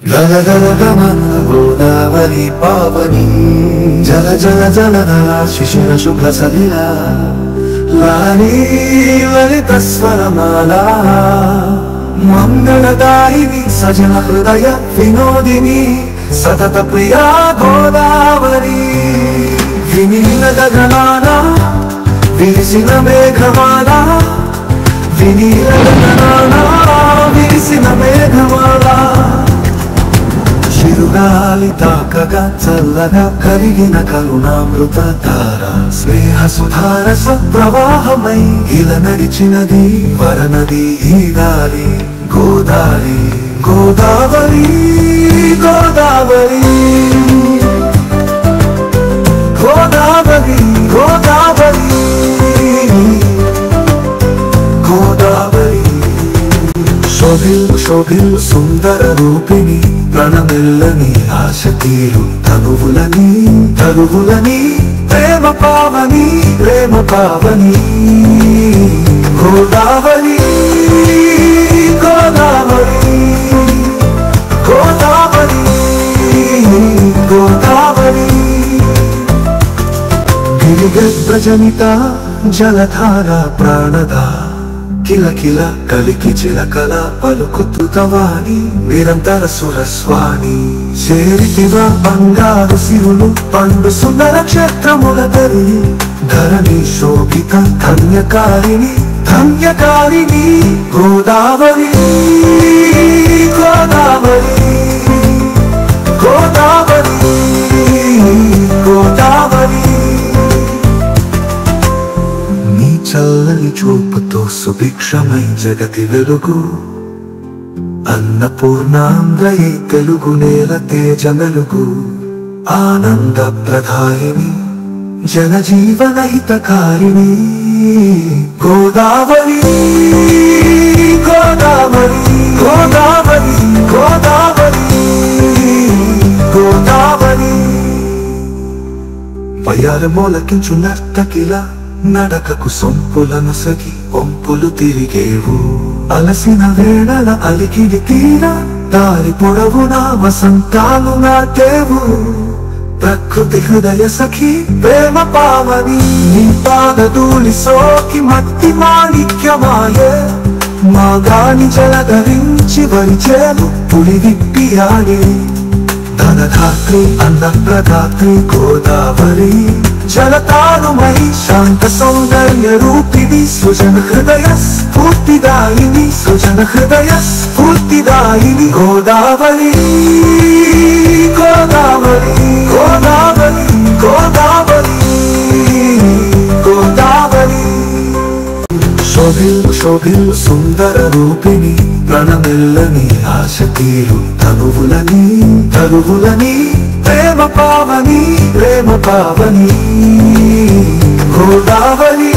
గల గల గమన గోదావరి పావని జల జల జలధర శిశిర శుభ్ర సలిల లాని లలిత స్వరమాల మంగళదాయిని సజన హృదయ వినోదిని సతత ప్రియా గోదావరి వినీల గగనాన విరిసిన మేఘమాల వినీల గగనాన విరిసిన మేఘమాల చిరుగాలి తాకగా చల్లగా కరిగిన కరుణామృత ధార స్నేహ సుధారస ప్రవాహమై ఇలా నడిచినది వరనది ఈ గాలి గోదావరి గోదావరి గోదావరి గోదావరి గోదావరి గోదావరి శోభిల్లు శోభిల్లు సుందర రూపిణి ప్రణమిల్లని ఆశ తీరు తనువులని తనువులని ప్రేమ పావని ప్రేమ పావని గోదావరి గోదావరి గోదావరి గోదావరి గిరిగద్రజనిత జలధార ప్రాణద కిల కిల కలికి చిలకల పలుకుతుతవాణి నిరంతర సురస్వాణి చేరితివ బంగారు సిరులు పండు సుందర క్షేత్రముల తరి ధరణి శోభిత ధన్యకారిణి ధన్యకారిణి గోదావరి గోదావరి గోదావరి గోదావరి చల్లని చూపుతో సుభిక్షమై జగతి వెలుగు అన్నపూర్ణాంధ్రయే తెలుగు నేల తేజ వెలుగు ఆనంద ప్రదాయిని జనజీవన హితకారిణి గోదావరి గోదావరి గోదావరి గోదావరి గోదావరి పయార మొలకించు నర్తకిల నడకకు సొంపులను సగి ఒంపులు తిరిగేవు అలసిన వేళల అలికిడి తీర దారి పొడవునా వసంతాలు నాటేవు ప్రకృతి హృదయ సఖి ప్రేమ పావని నీ పాదధూళి సోకి మట్టి మాణిక్యమాయే మా గాని జలధరించి వరిచేలు పులి విప్పియాలి ధనధాత్రి అన్నప్రదాత్రి గోదావరి జలతారుమై శాంత సౌందర్య రూపిణి సృజన హృదయ స్ఫూర్తిదాయిని సృజన హృదయ స్ఫూర్తిదాయిని గోదావరి గోదావరి గోదావరి గోదావరి గోదావరి శోభిల్లు శోభిల్లు సుందర రూపిణి ప్రణమిల్లని ఆశ తీరు తనువులని తనువులని ప్రేమ పావని ప్రేమ పావని గోదావరి